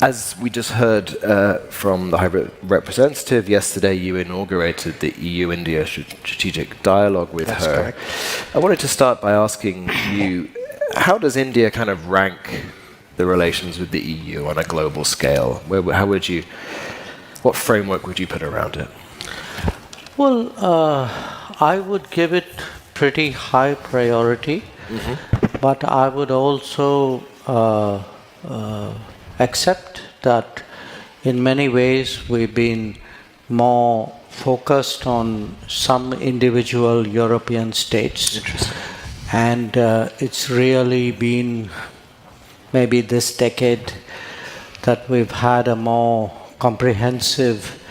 As we just heard from the High Representative, yesterday you inaugurated the EU-India strategic dialogue with That's her. correct. I wanted to start by asking you, how does India kind of rank the relations with the EU on a global scale? What framework would you put around it? Well, I would give it pretty high priority, but I would also accept that in many ways we've been more focused on some individual European states. Interesting. And it's really been maybe this decade that we've had a more comprehensive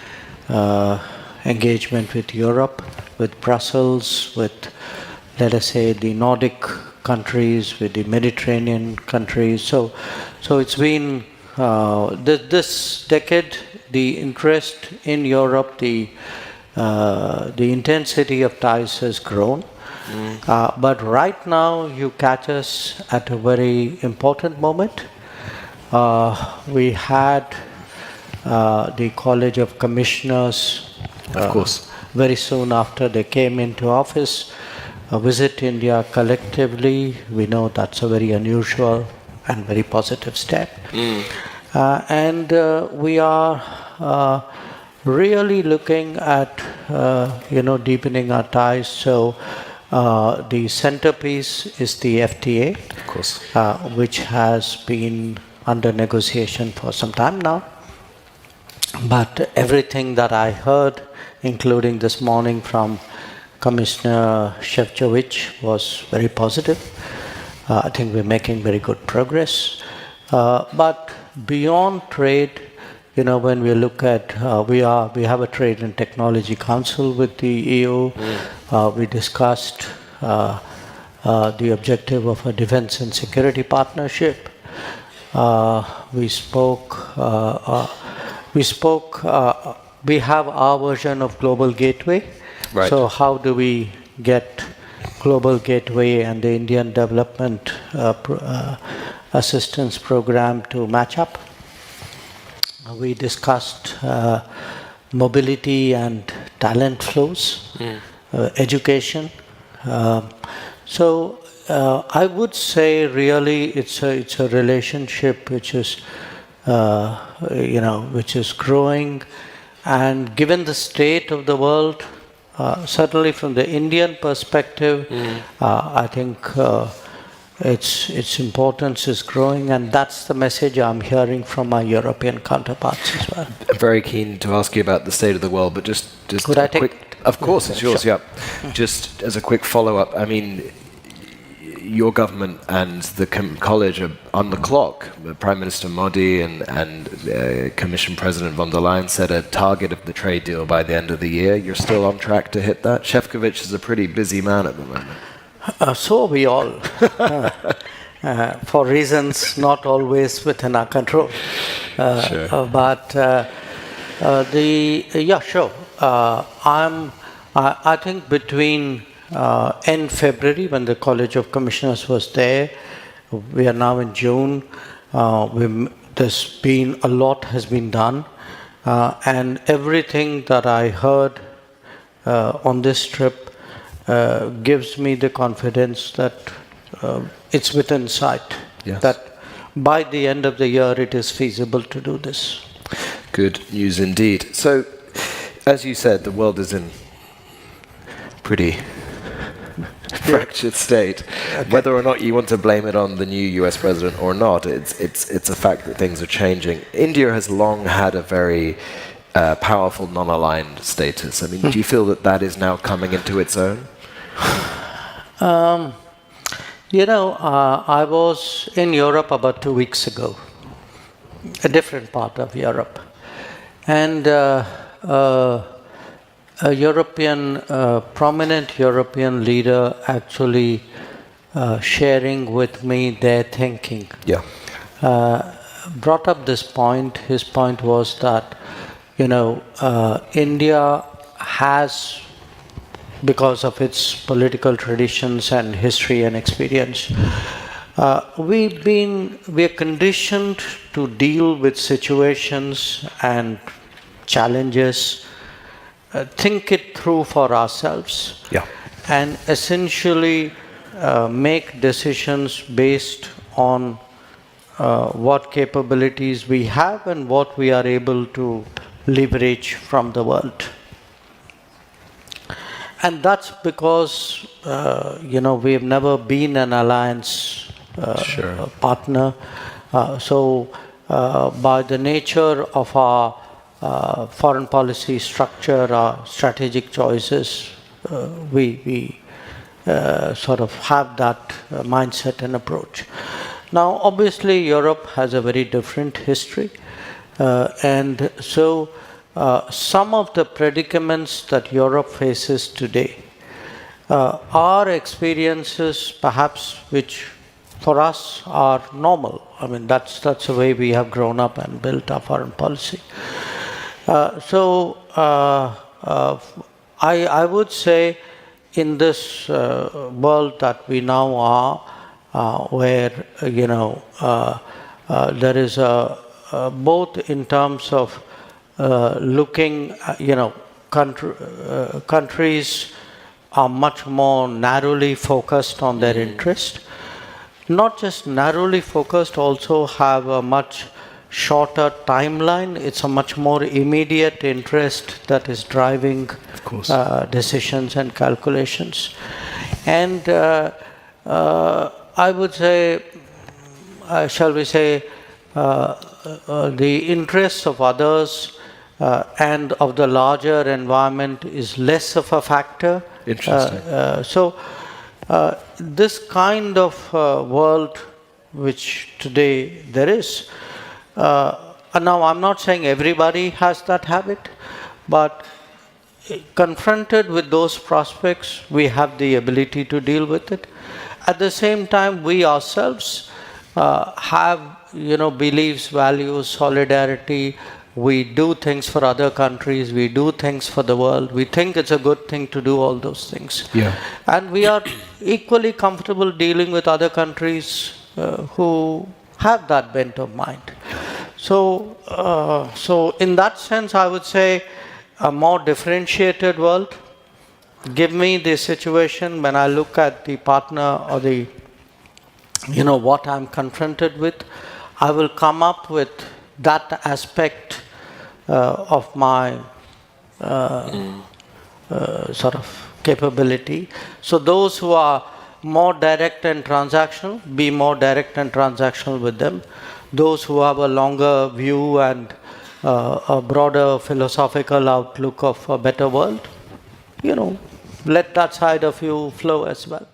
engagement with Europe, with Brussels, with, let us say, the Nordic countries, with the Mediterranean countries. So it's been this decade, the interest in Europe, the intensity of ties has grown. But right now, you catch us at a very important moment. We had the College of Commissioners, Of course. very soon after they came into office, visit India collectively. We know that's a very unusual and very positive step. And we are really looking at, deepening our ties. So the centerpiece is the FTA, Of course. which has been under negotiation for some time now. But everything that I heard, including this morning from Commissioner Shevchovich, was very positive. I think we're making very good progress. But beyond trade, when we look at, we have a Trade and Technology Council with the EU. We discussed the objective of a defense and security partnership. We have our version of Global Gateway. Right. So how do we get Global Gateway and the Indian Development Assistance Program to match up? We discussed mobility and talent flows, education. So I would say really it's a relationship which is which is growing, and given the state of the world, certainly from the Indian perspective, I think its importance is growing, and that's the message I'm hearing from my European counterparts as well. I'm very keen to ask you about the state of the world, but just Could I take? Of course, it's yours. Sure. Yeah. Just as a quick follow-up, I mean, your government and the college are on the clock. Prime Minister Modi and Commission President von der Leyen set a target of the trade deal by the end of the year. You're still on track to hit that? Shevchovich is a pretty busy man at the moment. So are we all, for reasons not always within our control. Sure. But sure. I think between end February, when the College of Commissioners was there, we are now in June. There's been a lot has been done, and everything that I heard on this trip gives me the confidence that it's within sight. Yes. That by the end of the year it is feasible to do this. Good news indeed. So, as you said, the world is in pretty fractured state. Okay. Whether or not you want to blame it on the new US president or not, it's a fact that things are changing. India has long had a very powerful non-aligned status. I mean, do you feel that is now coming into its own? I was in Europe about 2 weeks ago, a different part of Europe, and a prominent European leader actually sharing with me their thinking. Yeah. Brought up this point. His point was that, India has, because of its political traditions and history and experience, We are conditioned to deal with situations and challenges, think it through for ourselves, Yeah. and essentially make decisions based on what capabilities we have and what we are able to leverage from the world. And that's because, we have never been an alliance Sure. partner. By the nature of our foreign policy structure, our strategic choices, we sort of have that mindset and approach. Now, obviously, Europe has a very different history, and so some of the predicaments that Europe faces today are experiences perhaps which for us are normal. I mean, that's the way we have grown up and built our foreign policy. I would say in this world that we now are, where there is both in terms of looking, countries are much more narrowly focused on their interest. Not just narrowly focused, also have a much shorter timeline. It's a much more immediate interest that is driving decisions and calculations. And I would say, shall we say, the interests of others and of the larger environment is less of a factor. Interesting. This kind of world which today there is, and now I'm not saying everybody has that habit, but confronted with those prospects, we have the ability to deal with it. At the same time, we ourselves have, beliefs, values, solidarity. We do things for other countries. We do things for the world. We think it's a good thing to do all those things. Yeah. And we are equally comfortable dealing with other countries who have that bent of mind. So in that sense, I would say a more differentiated world. Give me the situation when I look at the partner or the, what I'm confronted with, I will come up with that aspect of my sort of capability. So those who are more direct and transactional, be more direct and transactional with them. Those who have a longer view and a broader philosophical outlook of a better world, let that side of you flow as well.